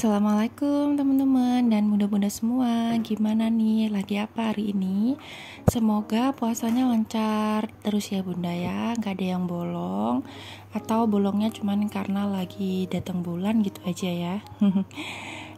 Assalamualaikum teman-teman dan bunda-bunda semua. Gimana nih? Lagi apa hari ini? Semoga puasanya lancar terus ya bunda ya. Gak ada yang bolong atau bolongnya cuman karena lagi datang bulan gitu aja ya.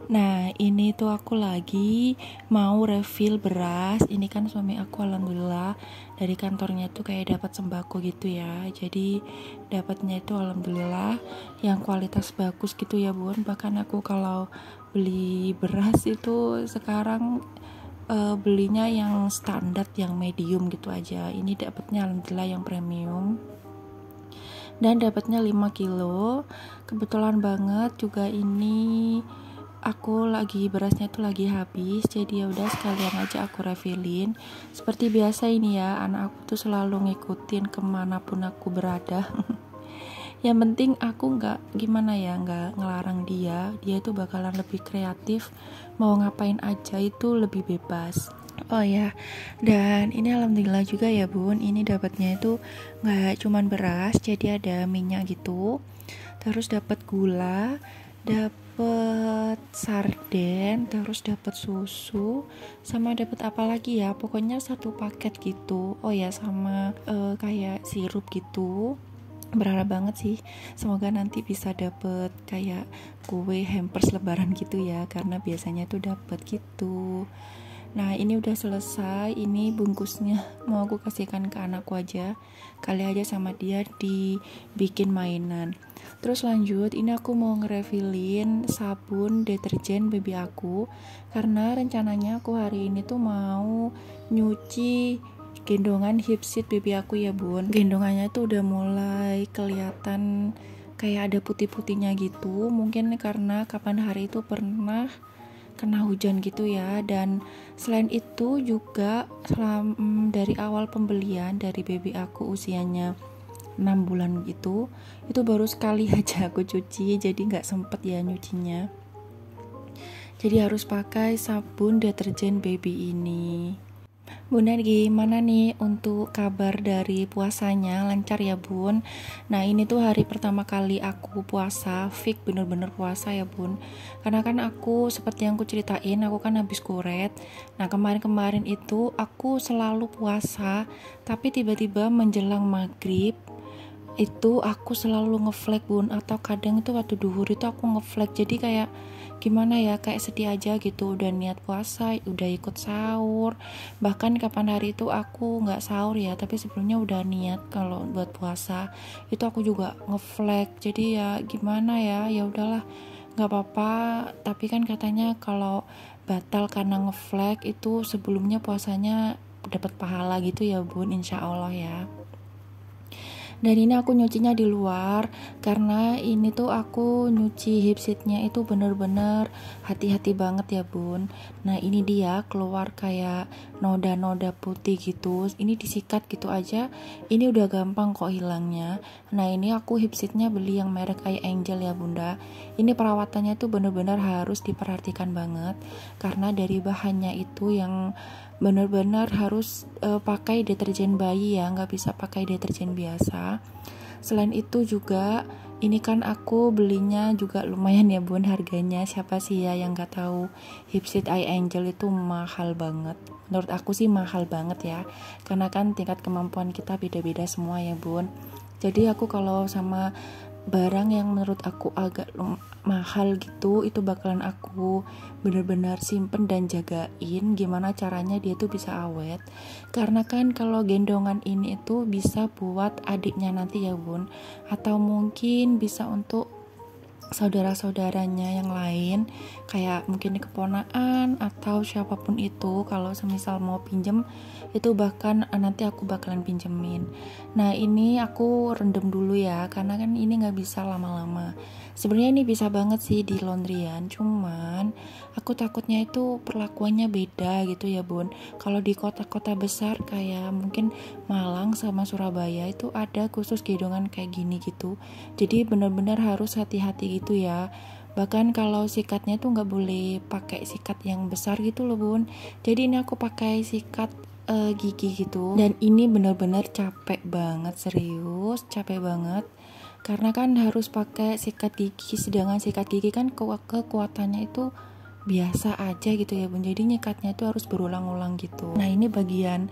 Nah ini tuh aku lagi mau refill beras. Ini kan suami aku alhamdulillah dari kantornya tuh kayak dapat sembako gitu ya. Jadi dapatnya itu alhamdulillah yang kualitas bagus gitu ya bun. Bahkan aku kalau beli beras itu sekarang belinya yang standar, yang medium gitu aja. Ini dapatnya alhamdulillah yang premium dan dapatnya 5 kilo. Kebetulan banget juga ini aku lagi berasnya tuh lagi habis, jadi ya udah sekalian aja aku refillin. Seperti biasa ini ya, anak aku tuh selalu ngikutin kemanapun aku berada. Yang penting aku nggak ngelarang dia tuh bakalan lebih kreatif, mau ngapain aja itu lebih bebas. Oh ya, dan ini alhamdulillah juga ya bun, ini dapatnya itu nggak cuman beras, jadi ada minyak gitu, terus dapat gula, dapat sarden, terus dapat susu, sama dapat apa lagi ya, pokoknya satu paket gitu. Oh ya, sama kayak sirup gitu. Berharap banget sih semoga nanti bisa dapet kayak kue hampers lebaran gitu ya, karena biasanya tuh dapet gitu. Nah ini udah selesai, ini bungkusnya mau aku kasihkan ke anakku aja, kali aja sama dia dibikin mainan. Terus lanjut, ini aku mau ngerefillin sabun deterjen baby aku, karena rencananya aku hari ini tuh mau nyuci gendongan hipsit baby aku ya bun. Gendongannya tuh udah mulai kelihatan kayak ada putih-putihnya gitu, mungkin karena kapan hari itu pernah kena hujan gitu ya. Dan selain itu juga dari awal pembelian dari baby aku usianya 6 bulan gitu, itu baru sekali aja aku cuci, jadi nggak sempet ya nyucinya, jadi harus pakai sabun deterjen baby ini. Bunda gimana nih untuk kabar dari puasanya, lancar ya bun? Nah ini tuh hari pertama kali aku puasa, fix bener-bener puasa ya bun. Karena kan aku seperti yang aku ceritain, aku kan habis kuret. Nah kemarin-kemarin itu aku selalu puasa, tapi tiba-tiba menjelang maghrib itu aku selalu ngeflag bun, atau kadang itu waktu duhur itu aku ngeflag, jadi kayak gimana ya, kayak sedih aja gitu, udah niat puasa, udah ikut sahur, bahkan kapan hari itu aku nggak sahur ya, tapi sebelumnya udah niat kalau buat puasa, itu aku juga ngeflag. Jadi ya gimana ya, ya udahlah nggak apa-apa, tapi kan katanya kalau batal karena ngeflag itu sebelumnya puasanya dapat pahala gitu ya bun, insya Allah ya. Dan ini aku nyucinya di luar, karena ini tuh aku nyuci hipsitnya itu bener-bener hati-hati banget ya bun. Nah ini dia keluar kayak noda-noda putih gitu, ini disikat gitu aja, ini udah gampang kok hilangnya. Nah ini aku hipsitnya beli yang merek Eye Angel ya bunda. Ini perawatannya tuh bener-bener harus diperhatikan banget, karena dari bahannya itu yang benar-benar harus pakai deterjen bayi ya, nggak bisa pakai deterjen biasa. Selain itu juga ini kan aku belinya juga lumayan ya bun harganya. Siapa sih ya yang nggak tahu Hipsit Eye Angel itu mahal banget. Menurut aku sih mahal banget ya, karena kan tingkat kemampuan kita beda-beda semua ya bun. Jadi aku kalau sama barang yang menurut aku agak mahal gitu, itu bakalan aku bener-bener simpen dan jagain gimana caranya dia tuh bisa awet. Karena kan kalau gendongan ini itu bisa buat adiknya nanti ya bun, atau mungkin bisa untuk saudara-saudaranya yang lain, kayak mungkin keponakan atau siapapun itu, kalau semisal mau pinjem itu bahkan nanti aku bakalan pinjemin. Nah ini aku rendam dulu ya, karena kan ini nggak bisa lama-lama. Sebenarnya ini bisa banget sih di laundryan, cuman aku takutnya itu perlakuannya beda gitu ya bun. Kalau di kota-kota besar kayak mungkin Malang sama Surabaya itu ada khusus gendongan kayak gini gitu, jadi benar-benar harus hati-hati gitu ya. Bahkan kalau sikatnya tuh nggak boleh pakai sikat yang besar gitu loh bun. Jadi ini aku pakai sikat gigi gitu, dan ini benar-benar capek banget, serius capek banget. karena kan harus pakai sikat gigi, sedangkan sikat gigi kan kekuatannya itu biasa aja gitu ya bun, jadi nyikatnya itu harus berulang-ulang gitu. Nah ini bagian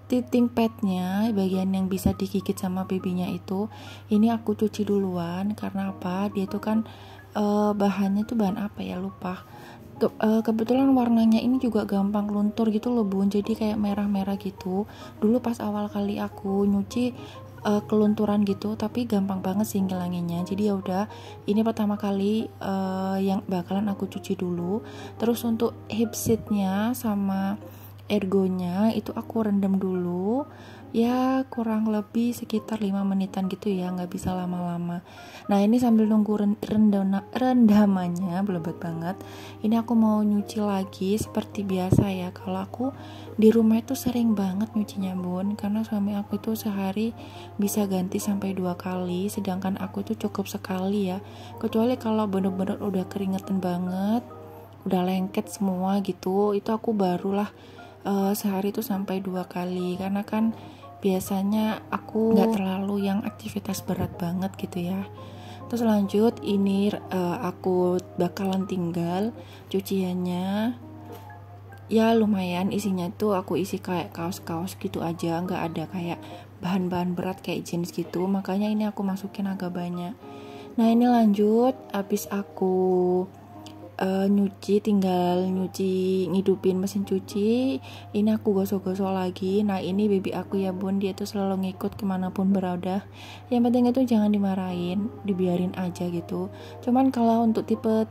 titing padnya, bagian yang bisa digigit sama babynya itu, ini aku cuci duluan. Karena apa, dia tuh kan bahannya tuh bahan apa ya, lupa. Kebetulan warnanya ini juga gampang luntur gitu loh bun, jadi kayak merah-merah gitu. Dulu pas awal kali aku nyuci kelunturan gitu, tapi gampang banget sih ngilanginnya. Jadi ya udah, ini pertama kali yang bakalan aku cuci dulu. Terus untuk hip seatnya sama ergonya itu aku rendam dulu ya, kurang lebih sekitar 5 menitan gitu ya, nggak bisa lama-lama. Nah ini sambil nunggu rendamannya belebet banget, ini aku mau nyuci lagi seperti biasa ya. Kalau aku di rumah itu sering banget nyucinya bun, karena suami aku itu sehari bisa ganti sampai 2 kali, sedangkan aku itu cukup sekali ya, kecuali kalau bener-bener udah keringetan banget, udah lengket semua gitu, itu aku barulah sehari itu sampai 2 kali, karena kan biasanya aku nggak terlalu yang aktivitas berat banget gitu ya. Terus lanjut, ini aku bakalan tinggal cuciannya ya, lumayan isinya tuh aku isi kayak kaos-kaos gitu aja, nggak ada kayak bahan-bahan berat kayak jeans gitu, makanya ini aku masukin agak banyak. Nah ini lanjut, habis aku tinggal nyuci, ngidupin mesin cuci, ini aku gosok-gosok lagi. Nah ini baby aku ya bun, dia tuh selalu ngikut kemanapun berada. Yang penting itu jangan dimarahin, dibiarin aja gitu. Cuman kalau untuk tipe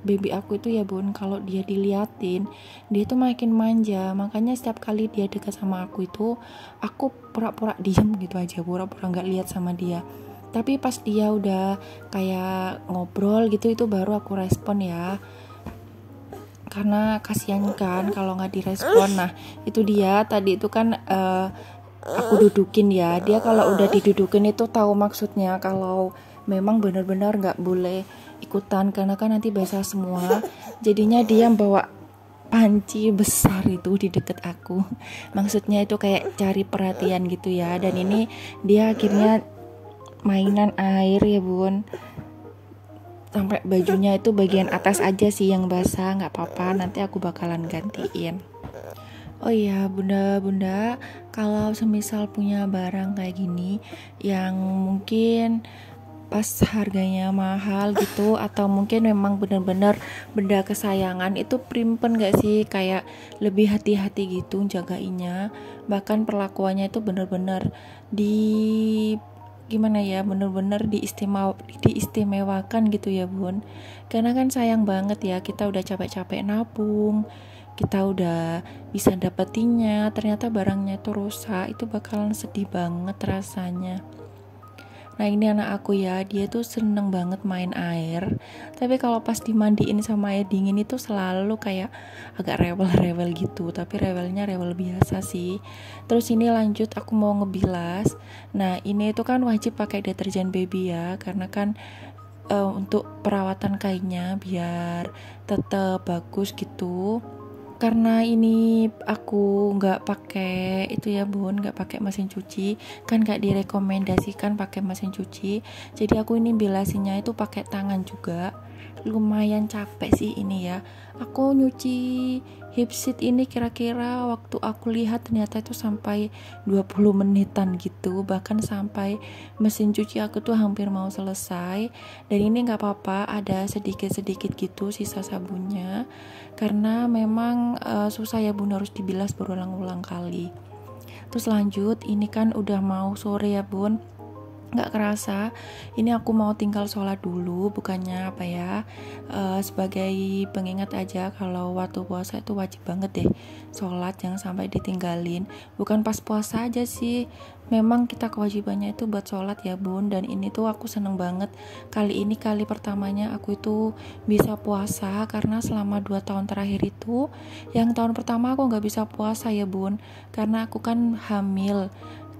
baby aku itu ya bun, kalau dia diliatin, dia tuh makin manja. Makanya setiap kali dia dekat sama aku itu, aku pura-pura diem gitu aja, pura-pura nggak lihat sama dia. Tapi pas dia udah kayak ngobrol gitu, itu baru aku respon ya, karena kasihan kan kalau nggak direspon. Nah itu dia tadi itu kan aku dudukin ya, dia kalau udah didudukin itu tahu maksudnya kalau memang benar-benar nggak boleh ikutan, karena kan nanti basah semua. Jadinya dia bawa panci besar itu di deket aku, maksudnya itu kayak cari perhatian gitu ya. Dan ini dia akhirnya mainan air ya bun, sampai bajunya itu bagian atas aja sih yang basah, nggak apa-apa, nanti aku bakalan gantiin. Oh iya bunda, kalau semisal punya barang kayak gini yang mungkin pas harganya mahal gitu, atau mungkin memang benar-benar benda kesayangan, itu primpen gak sih, kayak lebih hati-hati gitu jagainnya, bahkan perlakuannya itu benar-benar gimana ya, bener-bener diistimewakan gitu ya bun. Karena kan sayang banget ya, kita udah capek-capek nabung, kita udah bisa dapetinnya, ternyata barangnya itu rusak, itu bakalan sedih banget rasanya. Nah ini anak aku ya, dia tuh seneng banget main air, tapi kalau pas dimandiin sama air dingin itu selalu kayak agak rewel-rewel gitu, tapi rewelnya rewel biasa sih. Terus ini lanjut, aku mau ngebilas. Nah ini itu kan wajib pakai deterjen baby ya, karena kan untuk perawatan kainnya biar tetap bagus gitu. Karena ini aku nggak pakai itu ya bun, nggak pakai mesin cuci, kan nggak direkomendasikan pakai mesin cuci, jadi aku ini bilasinya itu pakai tangan juga. Lumayan capek sih ini ya, aku nyuci hip seat ini kira-kira waktu aku lihat ternyata itu sampai 20 menitan gitu, bahkan sampai mesin cuci aku tuh hampir mau selesai. Dan ini nggak apa-apa, ada sedikit-sedikit gitu sisa sabunnya, karena memang susah ya bun, harus dibilas berulang-ulang kali. Terus lanjut, ini kan udah mau sore ya bun, nggak kerasa ini aku mau tinggal sholat dulu. Bukannya apa ya, sebagai pengingat aja kalau waktu puasa itu wajib banget deh sholat, jangan sampai ditinggalin. Bukan pas puasa aja sih, memang kita kewajibannya itu buat sholat ya bun. Dan ini tuh aku seneng banget, kali ini kali pertamanya aku itu bisa puasa, karena selama 2 tahun terakhir itu, yang tahun pertama aku nggak bisa puasa ya bun, karena aku kan hamil.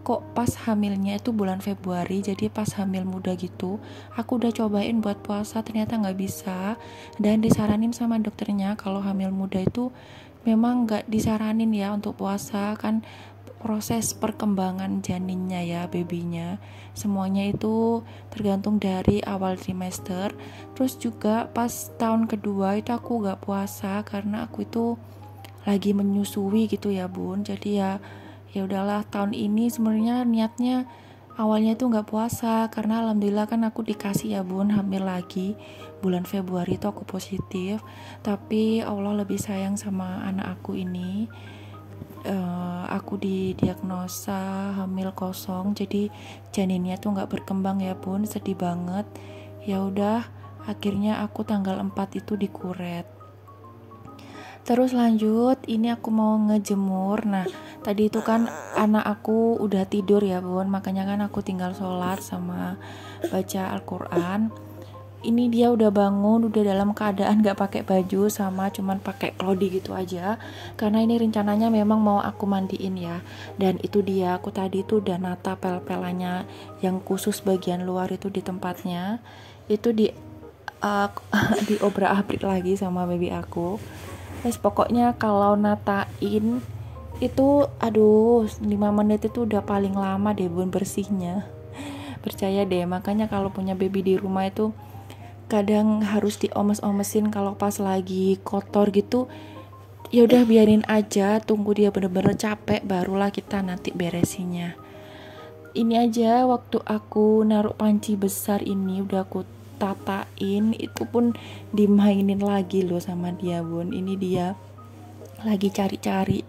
Kok pas hamilnya itu bulan Februari, jadi pas hamil muda gitu, aku udah cobain buat puasa, ternyata nggak bisa. Dan disaranin sama dokternya kalau hamil muda itu memang nggak disaranin ya untuk puasa, kan proses perkembangan janinnya ya, babynya. Semuanya itu tergantung dari awal trimester. Terus juga pas tahun kedua itu aku gak puasa karena aku itu lagi menyusui gitu ya bun. Jadi ya udahlah, tahun ini sebenarnya niatnya awalnya itu nggak puasa karena alhamdulillah kan aku dikasih ya bun hamil lagi bulan Februari itu aku positif. Tapi Allah lebih sayang sama anak aku ini. Aku didiagnosa hamil kosong, jadi janinnya tuh nggak berkembang ya bun, sedih banget. Ya udah, akhirnya aku tanggal 4 itu dikuret. Terus lanjut, ini aku mau ngejemur. Nah, tadi itu kan anak aku udah tidur ya bun, makanya kan aku tinggal sholat sama baca Al-Quran. Ini dia udah bangun, udah dalam keadaan gak pakai baju sama cuman pakai klodi gitu aja. Karena ini rencananya memang mau aku mandiin ya. Dan itu dia, aku tadi tuh udah nata pel-pelannya yang khusus bagian luar itu di tempatnya. Itu diobrak-abrik lagi sama baby aku. Terus pokoknya kalau natain itu aduh 5 menit itu udah paling lama deh bun bersihnya. Percaya deh, makanya kalau punya baby di rumah itu kadang harus diomes-omesin kalau pas lagi kotor gitu. Ya udah biarin aja, tunggu dia bener-bener capek barulah kita nanti beresinnya. Ini aja waktu aku naruh panci besar ini udah aku tatain, itu pun dimainin lagi loh sama dia bun. Ini dia lagi cari-cari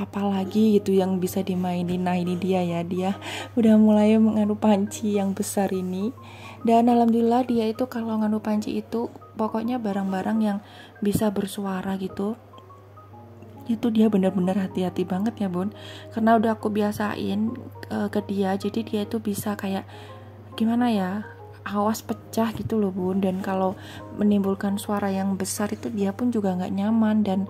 apalagi gitu yang bisa dimainin. Nah ini dia ya, dia udah mulai menganu panci yang besar ini. Dan alhamdulillah dia itu kalau nganu panci itu pokoknya barang-barang yang bisa bersuara gitu, itu dia benar-benar hati-hati banget ya bun, karena udah aku biasain ke dia, jadi dia itu bisa kayak gimana ya, awas pecah gitu loh bun. Dan kalau menimbulkan suara yang besar itu dia pun juga nggak nyaman. Dan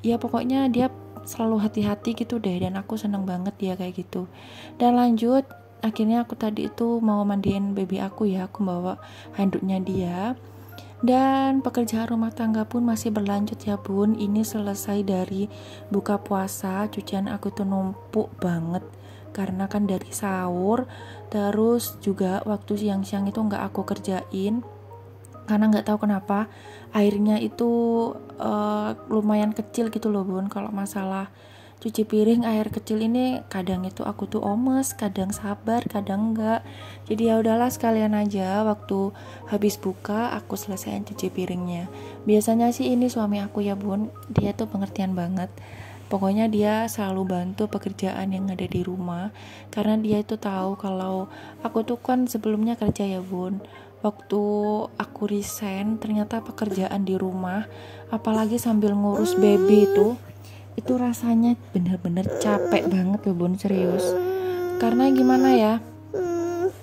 ya pokoknya dia selalu hati-hati gitu deh, dan aku seneng banget dia kayak gitu. Dan lanjut, akhirnya aku tadi itu mau mandiin baby aku ya, aku bawa handuknya dia. Dan pekerjaan rumah tangga pun masih berlanjut ya bun. Ini selesai dari buka puasa, cucian aku tuh numpuk banget karena kan dari sahur. Terus juga waktu siang-siang itu nggak aku kerjain karena nggak tahu kenapa airnya itu lumayan kecil gitu loh bun. Kalau masalah cuci piring air kecil ini kadang itu aku tuh omes, kadang sabar, kadang enggak. Jadi ya udahlah, sekalian aja waktu habis buka aku selesaiin cuci piringnya. Biasanya sih ini suami aku ya bun, dia tuh pengertian banget. Pokoknya dia selalu bantu pekerjaan yang ada di rumah karena dia itu tahu kalau aku tuh kan sebelumnya kerja ya bun. Waktu aku resign ternyata pekerjaan di rumah apalagi sambil ngurus baby itu rasanya bener-bener capek banget loh bun, serius. Karena gimana ya,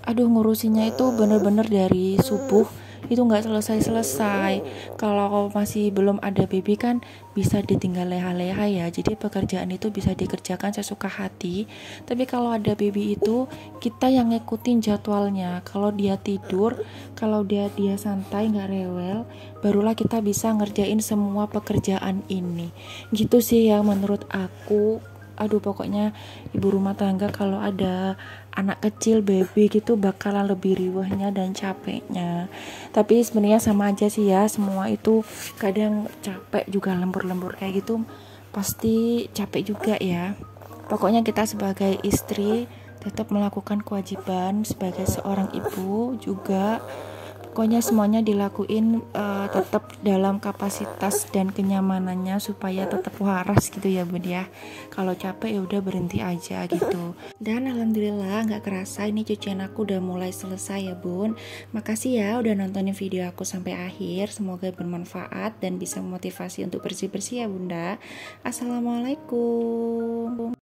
aduh ngurusinya itu bener-bener dari subuh itu nggak selesai-selesai. Kalau masih belum ada baby kan bisa ditinggal leha-leha ya, jadi pekerjaan itu bisa dikerjakan sesuka hati. Tapi kalau ada baby itu kita yang ngikutin jadwalnya. Kalau dia tidur, kalau dia santai nggak rewel, barulah kita bisa ngerjain semua pekerjaan ini gitu sih ya menurut aku. Aduh pokoknya ibu rumah tangga kalau ada anak kecil baby gitu bakalan lebih riwahnya dan capeknya. Tapi sebenarnya sama aja sih ya, semua itu kadang capek juga, lembur-lembur kayak gitu pasti capek juga ya. Pokoknya kita sebagai istri tetap melakukan kewajiban sebagai seorang ibu juga. Pokoknya semuanya dilakuin tetap dalam kapasitas dan kenyamanannya supaya tetap waras gitu ya bun ya. Kalau capek ya udah berhenti aja gitu. Dan alhamdulillah nggak kerasa ini cucian aku udah mulai selesai ya bun. Makasih ya udah nontonin video aku sampai akhir. Semoga bermanfaat dan bisa memotivasi untuk bersih-bersih ya bunda. Assalamualaikum.